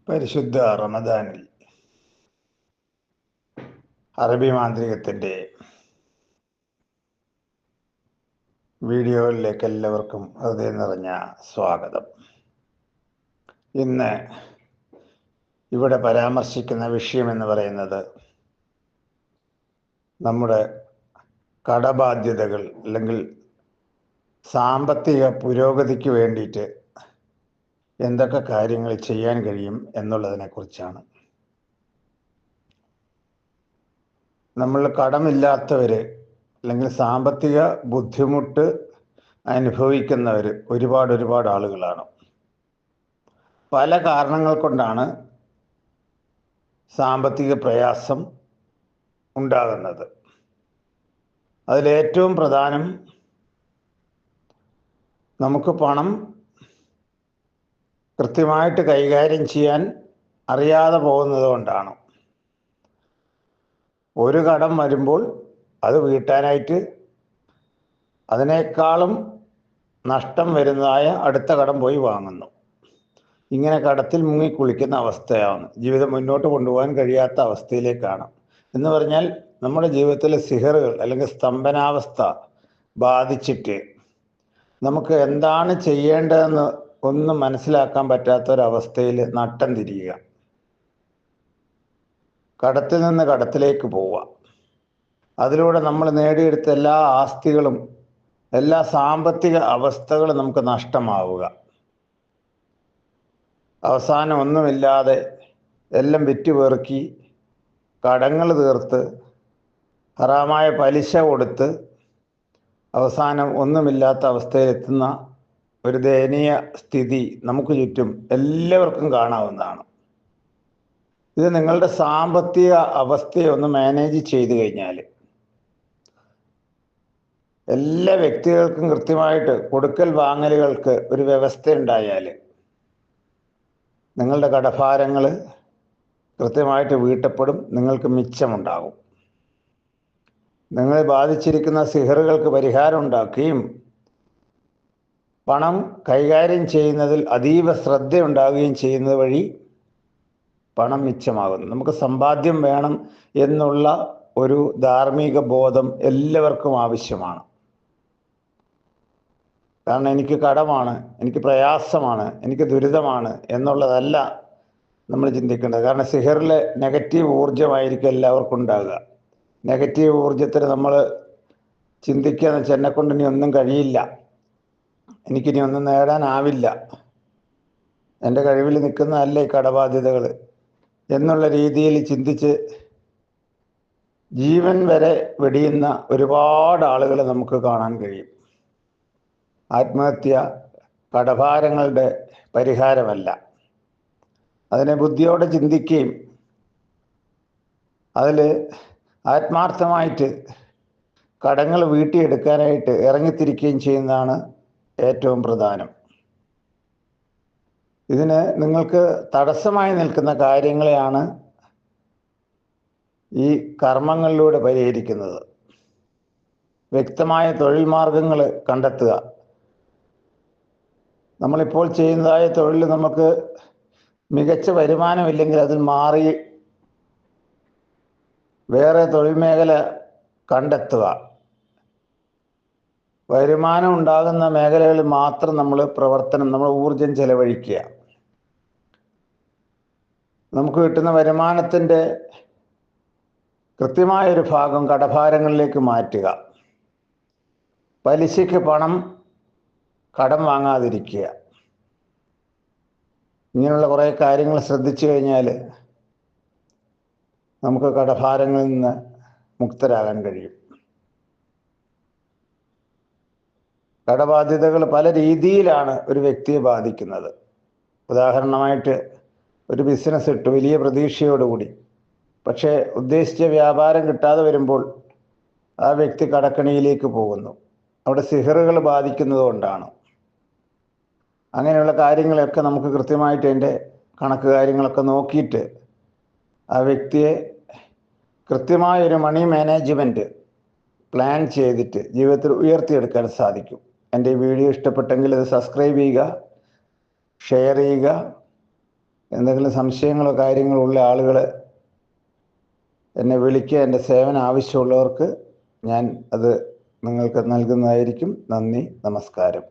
പരിശുദ്ധ റമദാനിൽ അറബി മാന്ത്രികത്തിൻ്റെ വീഡിയോയിലേക്ക് എല്ലാവർക്കും ഹൃദയം നിറഞ്ഞ സ്വാഗതം. ഇന്ന് ഇവിടെ പരാമർശിക്കുന്ന വിഷയം എന്ന് പറയുന്നത് നമ്മുടെ കടബാധ്യതകൾ അല്ലെങ്കിൽ സാമ്പത്തിക പുരോഗതിക്ക് വേണ്ടിയിട്ട് എന്തൊക്കെ കാര്യങ്ങൾ ചെയ്യാൻ കഴിയും എന്നുള്ളതിനെക്കുറിച്ചാണ്. നമ്മൾ കടമില്ലാത്തവർ അല്ലെങ്കിൽ സാമ്പത്തിക ബുദ്ധിമുട്ട് അനുഭവിക്കുന്നവർ ഒരുപാട് ആളുകളാണ്. പല കാരണങ്ങൾ കൊണ്ടാണ് സാമ്പത്തിക പ്രയാസം ഉണ്ടാകുന്നത്. അതിലേറ്റവും പ്രധാനം നമുക്ക് പണം കൃത്യമായിട്ട് കൈകാര്യം ചെയ്യാൻ അറിയാതെ പോകുന്നത് കൊണ്ടാണ്. ഒരു കടം വരുമ്പോൾ അത് വീട്ടാനായിട്ട് അതിനേക്കാളും നഷ്ടം വരുന്നതായ അടുത്ത കടം പോയി വാങ്ങുന്നു. ഇങ്ങനെ കടത്തിൽ മുങ്ങി കുളിക്കുന്ന അവസ്ഥയാണ്. ജീവിതം മുന്നോട്ട് കൊണ്ടുപോകാൻ കഴിയാത്ത അവസ്ഥയിലേക്കാണ്. എന്ന് പറഞ്ഞാൽ നമ്മുടെ ജീവിതത്തിലെ സിഹറുകൾ അല്ലെങ്കിൽ സ്തംഭനാവസ്ഥ ബാധിച്ചിട്ട് നമുക്ക് എന്താണ് ചെയ്യേണ്ടതെന്ന് ഒന്നും മനസ്സിലാക്കാൻ പറ്റാത്തൊരവസ്ഥയിൽ നട്ടം തിരിയുക, കടത്തിൽ നിന്ന് കടത്തിലേക്ക് പോവുക, അതിലൂടെ നമ്മൾ നേടിയെടുത്ത എല്ലാ ആസ്തികളും എല്ലാ സാമ്പത്തിക അവസ്ഥകളും നമുക്ക് നഷ്ടമാവുക, അവസാനം ഒന്നുമില്ലാതെ എല്ലാം വിറ്റുപെറുക്കി കടങ്ങൾ തീർത്ത് ഹറാമായ പലിശ കൊടുത്ത് അവസാനം ഒന്നുമില്ലാത്ത അവസ്ഥയിലെത്തുന്ന ഒരു ദയനീയ സ്ഥിതി നമുക്ക് ചുറ്റും എല്ലാവർക്കും കാണാവുന്നതാണ്. ഇത് നിങ്ങളുടെ സാമ്പത്തിക അവസ്ഥയെ ഒന്ന് മാനേജ് ചെയ്തു കഴിഞ്ഞാൽ, എല്ലാ വ്യക്തികൾക്കും കൃത്യമായിട്ട് കൊടുക്കൽ വാങ്ങലുകൾക്ക് ഒരു വ്യവസ്ഥ ഉണ്ടായാൽ നിങ്ങളുടെ കടഭാരങ്ങൾ കൃത്യമായിട്ട് വീട്ടപ്പെടും, നിങ്ങൾക്ക് മിച്ചമുണ്ടാകും. നിങ്ങളെ ബാധിച്ചിരിക്കുന്ന സിഹറുകൾക്ക് പരിഹാരം ഉണ്ടാക്കുകയും പണം കൈകാര്യം ചെയ്യുന്നതിൽ അതീവ ശ്രദ്ധയുണ്ടാവുകയും ചെയ്യുന്നത് വഴി പണം മിച്ചമാകുന്നു. നമുക്ക് സമ്പാദ്യം വേണം എന്നുള്ള ഒരു ധാർമ്മിക ബോധം എല്ലാവർക്കും ആവശ്യമാണ്. കാരണം എനിക്ക് കടമാണ്, എനിക്ക് പ്രയാസമാണ്, എനിക്ക് ദുരിതമാണ് എന്നുള്ളതല്ല നമ്മൾ ചിന്തിക്കേണ്ടത്. കാരണം സിഹറിലെ നെഗറ്റീവ് ഊർജമായിരിക്കും എല്ലാവർക്കും ഉണ്ടാകുക. നെഗറ്റീവ് ഊർജത്തിന് നമ്മൾ ചിന്തിക്കുക എന്ന് വെച്ചാൽ എന്നെക്കൊണ്ട് ഇനി ഒന്നും കഴിയില്ല, എനിക്കിനി ഒന്നും നേടാനാവില്ല, എൻ്റെ കഴിവിൽ നിൽക്കുന്നതല്ല ഈ കടബാധ്യതകൾ എന്നുള്ള രീതിയിൽ ചിന്തിച്ച് ജീവൻ വരെ വെടിയുന്ന ഒരുപാട് ആളുകളെ നമുക്ക് കാണാൻ കഴിയും. ആത്മഹത്യ കടഭാരങ്ങളുടെ പരിഹാരമല്ല. അതിനെ ബുദ്ധിയോടെ ചിന്തിക്കുകയും അതിൽ ആത്മാർത്ഥമായിട്ട് കടങ്ങൾ വീട്ടിയെടുക്കാനായിട്ട് ഇറങ്ങിത്തിരിക്കുകയും ചെയ്യുന്നതാണ് ഏറ്റവും പ്രധാനം. ഇതിന് നിങ്ങൾക്ക് തടസ്സമായി നിൽക്കുന്ന കാര്യങ്ങളെയാണ് ഈ കർമ്മങ്ങളിലൂടെ പരിഹരിക്കുന്നത്. വ്യക്തമായ തൊഴിൽ മാർഗങ്ങൾ കണ്ടെത്തുക. നമ്മളിപ്പോൾ ചെയ്യുന്നതായ തൊഴിൽ നമുക്ക് മികച്ച വരുമാനമില്ലെങ്കിൽ അതിൽ മാറി വേറെ തൊഴിൽ മേഖല കണ്ടെത്തുക. വരുമാനം ഉണ്ടാകുന്ന മേഖലകളിൽ മാത്രം നമ്മൾ ഊർജം ചെലവഴിക്കുക. നമുക്ക് കിട്ടുന്ന വരുമാനത്തിൻ്റെ കൃത്യമായൊരു ഭാഗം കടഭാരങ്ങളിലേക്ക് മാറ്റുക. പലിശയ്ക്ക് പണം കടം വാങ്ങാതിരിക്കുക. ഇങ്ങനെയുള്ള കുറേ കാര്യങ്ങൾ ശ്രദ്ധിച്ചു കഴിഞ്ഞാൽ നമുക്ക് കടഭാരങ്ങളിൽ നിന്ന് മുക്തരാകാൻ കഴിയും. കടബാധ്യതകൾ പല രീതിയിലാണ് ഒരു വ്യക്തിയെ ബാധിക്കുന്നത്. ഉദാഹരണമായിട്ട് ഒരു ബിസിനസ് ഇട്ട് വലിയ പ്രതീക്ഷയോടുകൂടി, പക്ഷേ ഉദ്ദേശിച്ച വ്യാപാരം കിട്ടാതെ വരുമ്പോൾ ആ വ്യക്തി കടക്കണിയിലേക്ക് പോകുന്നു. അവിടെ സിഹറുകൾ ബാധിക്കുന്നത് കൊണ്ടാണ്. അങ്ങനെയുള്ള കാര്യങ്ങളൊക്കെ നമുക്ക് കൃത്യമായിട്ട് അതിൻ്റെ കണക്ക് കാര്യങ്ങളൊക്കെ നോക്കിയിട്ട് ആ വ്യക്തിയെ കൃത്യമായൊരു മണി മാനേജ്മെൻറ്റ് പ്ലാൻ ചെയ്തിട്ട് ജീവിതത്തിൽ ഉയർത്തിയെടുക്കാൻ സാധിക്കും. എൻ്റെ ഈ വീഡിയോ ഇഷ്ടപ്പെട്ടെങ്കിൽ ഇത് സബ്സ്ക്രൈബ് ചെയ്യുക, ഷെയർ ചെയ്യുക, എന്തെങ്കിലും സംശയങ്ങളോ കാര്യങ്ങളോ ഉള്ള ആളുകൾ എന്നെ വിളിക്കുക. എൻ്റെ സേവനം ആവശ്യമുള്ളവർക്ക് ഞാൻ അത് നിങ്ങൾക്ക് നൽകുന്നതായിരിക്കും. നന്ദി, നമസ്കാരം.